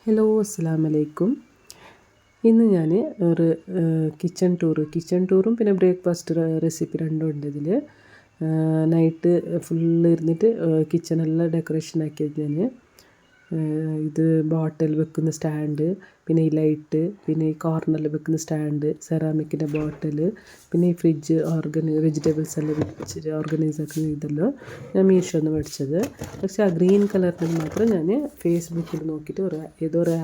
Hello അസ്സലാമു അലൈക്കും. ഇന്ന് ഞാൻ ഒരു കിച്ചൺ ടൂറും പിന്നെ ബ്രേക്ക്ഫാസ്റ്റ് റെസിപ്പി രണ്ടും ഉണ്ട് ഇതിൽ. നൈറ്റ് ഫുള്ള് ഇരുന്നിട്ട് കിച്ചണെല്ലാം ഡെക്കറേഷൻ ആക്കിയത് ഞാൻ. ഇത് ബോട്ടിൽ വെക്കുന്ന സ്റ്റാൻഡ്, പിന്നെ ഈ ലൈറ്റ്, പിന്നെ ഈ കോർണറിൽ വെക്കുന്ന സ്റ്റാൻഡ്, സെറാമിക്കിൻ്റെ ബോട്ടിൽ, പിന്നെ ഈ ഫ്രിഡ്ജ് വെജിറ്റബിൾസ് എല്ലാം വെച്ചിട്ട് ഓർഗനൈസ് ആക്കുന്ന ഇതെല്ലാം ഞാൻ മീഷോന്ന് മേടിച്ചത്. പക്ഷേ ആ ഗ്രീൻ കളറിൽ മാത്രം ഞാൻ ഫേസ്ബുക്കിൽ നോക്കിയിട്ട് ഏതോ ഒരു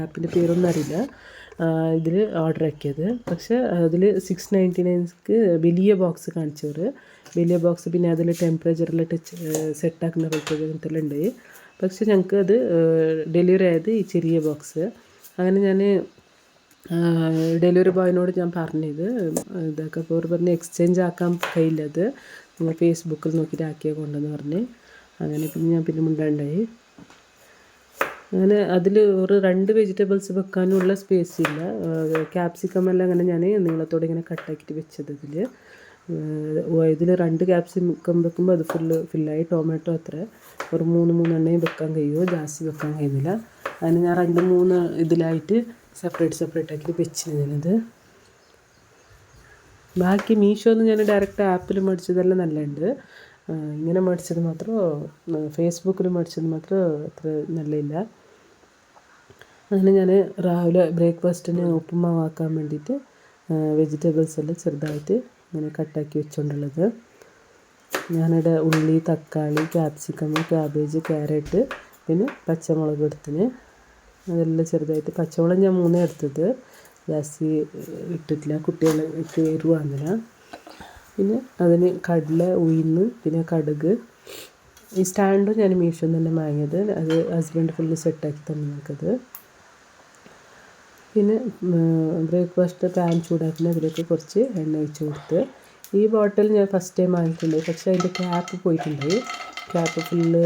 ആപ്പിൻ്റെ പേരൊന്നും അറിയില്ല, ഇതിൽ ഓർഡർ ആക്കിയത്. പക്ഷേ അതിൽ 699 വലിയ ബോക്സ് കാണിച്ചവർ, വലിയ ബോക്സ്, പിന്നെ അതിൽ ടെമ്പറേച്ചറിൽ സെറ്റാക്കുന്ന പോലത്തെ അങ്ങനത്തെല്ലാം ഉണ്ട്. പക്ഷെ ഞങ്ങൾക്ക് അത് ഡെലിവറി ആയത് ഈ ചെറിയ ബോക്സ്. അങ്ങനെ ഞാൻ ഡെലിവറി ബോയിനോട് ഞാൻ പറഞ്ഞത് ഇതൊക്കെ അപ്പോൾ പറഞ്ഞ് എക്സ്ചേഞ്ച് ആക്കാൻ കഴിയില്ല, അത് നിങ്ങൾ ഫേസ്ബുക്കിൽ നോക്കിയിട്ട് ആക്കിയാൽ കൊണ്ടെന്ന് പറഞ്ഞ്. അങ്ങനെ പിന്നെ മുണ്ടാണ്ടായി. അങ്ങനെ അതിൽ ഒരു 2 വെജിറ്റബിൾസ് വെക്കാനുള്ള സ്പേസ് ഇല്ല. ക്യാപ്സിക്കം എല്ലാം അങ്ങനെ ഞാൻ നീളത്തോടെ ഇങ്ങനെ കട്ടാക്കിയിട്ട് വെച്ചത് ഇതിൽ 2 ക്യാപ്സിക്കം വെക്കുമ്പോൾ അത് ഫുള്ളായി. ടൊമാറ്റോ അത്ര ഒരു 3 എണ്ണയും വെക്കാൻ കഴിയുമോ, ജാസ്തി വെക്കാൻ കഴിയുന്നില്ല. അതിന് ഞാൻ 2-3 ഇതിലായിട്ട് സെപ്പറേറ്റ് ആക്കിയിട്ട് വെച്ചിരുന്നത്. ബാക്കി മീഷോന്ന് ഞാൻ ഡയറക്റ്റ് ആപ്പിൽ മേടിച്ചതെല്ലാം നല്ലതുണ്ട്. ഇങ്ങനെ മേടിച്ചത് മാത്രം, ഫേസ്ബുക്കിൽ മേടിച്ചത് മാത്രം അത്ര നല്ലതില്ല. അങ്ങനെ ഞാൻ രാവിലെ ബ്രേക്ക്ഫാസ്റ്റിന് ഉപ്പുമാവാക്കാൻ വേണ്ടിയിട്ട് വെജിറ്റബിൾസ് എല്ലാം ചെറുതായിട്ട് ഇങ്ങനെ കട്ടാക്കി വെച്ചുകൊണ്ടുള്ളത്. ഞാനിവിടെ ഉള്ളി, തക്കാളി, ക്യാപ്സിക്കം, ക്യാബേജ്, ക്യാരറ്റ്, പിന്നെ പച്ചമുളക് എടുത്തിന്. അതെല്ലാം ചെറുതായിട്ട്, പച്ചമുളക് ഞാൻ 3 എടുത്തത്, ജാസ്തി ഇട്ടിട്ടില്ല, കുട്ടികൾക്ക് എരിവാകുന്നില്ല. പിന്നെ അതിന് കടല, ഉഴുന്ന്, പിന്നെ കടുക്. ഈ സ്റ്റാൻഡും ഞാൻ മീഷോന്ന് തന്നെ വാങ്ങിയത്, അത് ഹസ്ബൻഡ് ഫുള്ള് സെറ്റാക്കി തന്നെ ഞങ്ങൾക്കത്. പിന്നെ ബ്രേക്ക്ഫാസ്റ്റ് പാൻ ചൂടാക്കുന്ന അതിലേക്ക് കുറച്ച് എണ്ണ ഒഴിച്ച് കൊടുത്ത്. ഈ ബോട്ടിൽ ഞാൻ ഫസ്റ്റ് ടൈം വാങ്ങിയിട്ടുണ്ട്, പക്ഷേ അതിൻ്റെ ക്യാപ്പ് പോയിട്ടുണ്ടായി, ക്യാപ്പ് ഫുള്ള്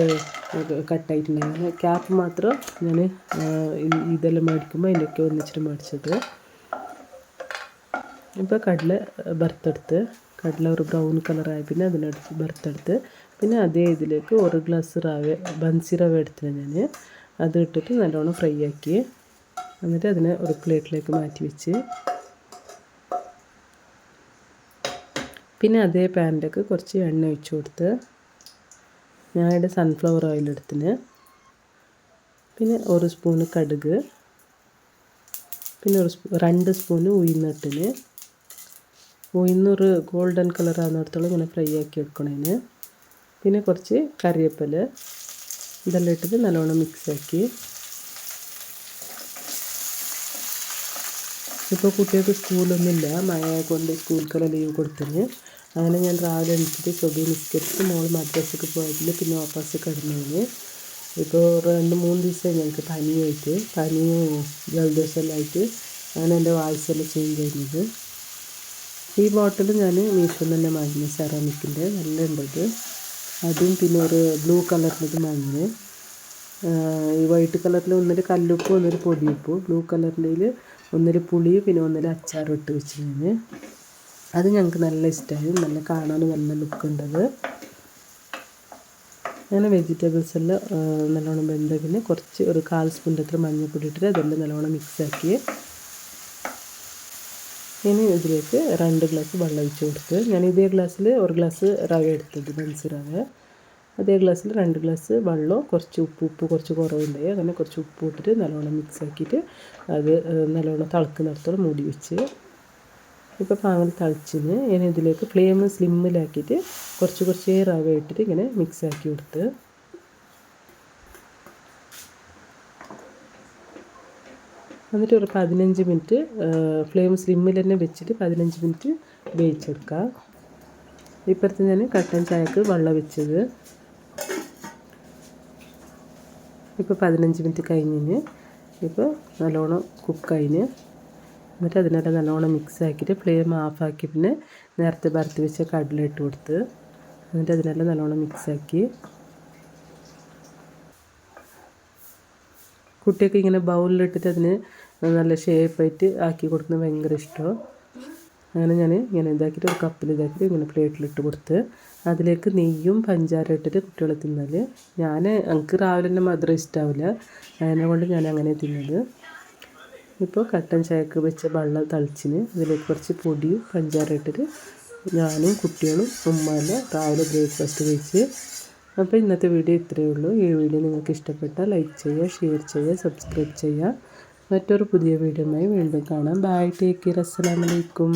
കട്ടായിട്ടുണ്ടായിരുന്നു. ക്യാപ്പ് മാത്രം ഞാൻ ഇതെല്ലാം മേടിക്കുമ്പോൾ അതിൻ്റെയൊക്കെ ഒന്നിച്ചിട്ട് മേടിച്ചത്. ഇപ്പോൾ കടല വറുത്തെടുത്ത്, കടല ഒരു ബ്രൗൺ കളറായി, പിന്നെ അതിനടുത്ത് വറുത്തെടുത്ത്, പിന്നെ അതേ ഇതിലേക്ക് 1 ഗ്ലാസ് ബൻസി റവ എടുത്തിന് ഞാൻ. അത് ഇട്ടിട്ട് നല്ലോണം ഫ്രൈ ആക്കി, എന്നിട്ട് അതിനെ ഒരു പ്ലേറ്റിലേക്ക് മാറ്റി വെച്ച്. പിന്നെ അതേ പാനിലേക്ക് കുറച്ച് എണ്ണ ഒഴിച്ച് കൊടുത്ത്, ഞാനിവിടെ സൺഫ്ലവർ ഓയിൽ എടുത്തിന്. പിന്നെ 1 സ്പൂണ് കടുക്, പിന്നെ 2 സ്പൂണ് ഉഴുന്നിട്ടിന്. ഉഴുന്നൊരു ഗോൾഡൻ കളർ ആകുന്നിടത്തോളം ഇങ്ങനെ ഫ്രൈ ആക്കി എടുക്കണതിന്. പിന്നെ കുറച്ച് കറിവേപ്പില, ഇതെല്ലാം ഇട്ടിട്ട് നല്ലോണം മിക്സാക്കി. ഇപ്പോൾ കുട്ടികൾക്ക് സ്കൂളൊന്നുമില്ല, മഴ കൊണ്ട് സ്കൂൾക്കെല്ലാം ലീവ് കൊടുത്തിന്. അങ്ങനെ ഞാൻ രാവിലെ എണീറ്റിട്ട് സുബഹി നിസ്കരിച്ചിട്ട് മോൾ മദ്രസയ്ക്ക് പോയതിൽ പിന്നെ വാപ്പസ് കിടന്നതിന്. ഇപ്പോൾ 2-3 ദിവസമായി ഞങ്ങൾക്ക് പനിയും ജലദോഷമെല്ലാം ആയിട്ട്. അങ്ങനെ എൻ്റെ വായിസെല്ലാം ചേഞ്ച് ചെയ്യുന്നത്. ഈ ബോട്ടിൽ ഞാൻ മീഷോന്ന് തന്നെ വാങ്ങിയത്, സെറാമിക്കിൻ്റെ, നല്ല ഉണ്ടത്. അതും പിന്നെ ഒരു ബ്ലൂ കളറിലത് വാങ്ങിയത്. ഈ വൈറ്റ് കളറിൽ ഒന്നിൽ കല്ലുപ്പ്, ഒന്നിൽ പൊടിയുപ്പ്. ബ്ലൂ കളറിൻ്റെ ഒന്നിൽ പുളി, പിന്നെ ഒന്നിൽ അച്ചാറും ഇട്ട് വെച്ചിരുന്നത്. അത് ഞങ്ങൾക്ക് നല്ല ഇഷ്ടമായി, നല്ല കാണാനും നല്ല ലുക്കുണ്ടത്. അങ്ങനെ വെജിറ്റബിൾസ് എല്ലാം നല്ലോണം വെന്ത പിന്നെ കുറച്ച് ഒരു 1/4 സ്പൂണിൻ്റെ അത്ര മഞ്ഞൾപ്പൊടി ഇട്ടിട്ട് അതെല്ലാം നല്ലോണം മിക്സാക്കി. ഇനി ഇതിലേക്ക് 2 ഗ്ലാസ് വെള്ളം ഒഴിച്ച് കൊടുത്ത്, ഞാൻ ഇതേ ഗ്ലാസ്സിൽ 1 ഗ്ലാസ് റവ എടുത്തത്, ബൻസി റവ. അതേ ഗ്ലാസ്സിൽ 2 ഗ്ലാസ് വെള്ളവും കുറച്ച് ഉപ്പ് കുറച്ച് കുറവുണ്ടായി, അങ്ങനെ കുറച്ച് ഉപ്പ് ഇട്ടിട്ട് നല്ലോണം മിക്സ് ആക്കിയിട്ട് അത് നല്ലോണം തിളക്കുന്നിടത്തോളം മൂടി വെച്ച്. ഇപ്പോൾ പാങ്ങൽ തിളച്ചിന്. ഇനി ഇതിലേക്ക് ഫ്ലെയിം സ്ലിമ്മിലാക്കിയിട്ട് കുറച്ച് റവ ഇട്ടിട്ട് ഇങ്ങനെ മിക്സ് ആക്കി കൊടുത്ത്. എന്നിട്ട് ഒരു 15 മിനിറ്റ് ഫ്ലെയിം സ്ലിമ്മിൽ തന്നെ വെച്ചിട്ട് 15 മിനിറ്റ് വേവിച്ചെടുക്കുക. ഇപ്പുറത്ത് ഞാൻ കട്ടൻ ചായക്ക് വെള്ളം വെച്ചത്. ഇപ്പോൾ 15 മിനിറ്റ് കഴിഞ്ഞിന്, ഇപ്പോൾ നല്ലോണം കുക്കായിന്. എന്നിട്ട് അതിനെല്ലാം നല്ലോണം മിക്സ് ആക്കിയിട്ട് ഫ്ലെയിം ഓഫാക്കി പിന്നെ നേരത്തെ വറുത്ത് വെച്ച കടല ഇട്ട് കൊടുത്ത്, എന്നിട്ട് അതിനെല്ലാം നല്ലോണം മിക്സാക്കി. കുട്ടിയൊക്കെ ഇങ്ങനെ ബൗളിലിട്ടിട്ട് അതിന് നല്ല ഷേപ്പായിട്ട് ആക്കി കൊടുക്കുന്നത് ഭയങ്കര ഇഷ്ടമാണ്. അങ്ങനെ ഞാൻ ഇങ്ങനെ ഇതാക്കിയിട്ട് ഒരു കപ്പിൽ ഇതാക്കിയിട്ട് ഇങ്ങനെ പ്ലേറ്റിലിട്ട് കൊടുത്ത്, അതിലേക്ക് നെയ്യും പഞ്ചാര ഇട്ടിട്ട് കുട്ടികൾ തിന്നൽ. എനിക്ക് രാവിലെ തന്നെ മധുരം ഇഷ്ടാവില്ല, അതിനെ കൊണ്ട് ഞാൻ അങ്ങനെ തിന്നത്. ഇപ്പോൾ കട്ടൻ ചായക്ക് വെച്ച വെള്ളം തളിച്ചിന് അതിലേക്ക് കുറച്ച് പൊടിയും പഞ്ചാര ഇട്ടിട്ട് ഞാനും കുട്ടികളും ഉമ്മാൻ്റെ രാവിലെ ബ്രേക്ക്ഫാസ്റ്റ് കഴിച്ച്. അപ്പോൾ ഇന്നത്തെ വീഡിയോ ഇത്രയേ ഉള്ളൂ. ഈ വീഡിയോ നിങ്ങൾക്ക് ഇഷ്ടപ്പെട്ടാൽ ലൈക്ക് ചെയ്യുക, ഷെയർ ചെയ്യുക, സബ്സ്ക്രൈബ് ചെയ്യുക. മറ്റൊരു പുതിയ വീഡിയോയുമായി വീണ്ടും കാണാം. ബൈ, ടേക്ക് കെയർ, അസ്സലാമു അലൈക്കും.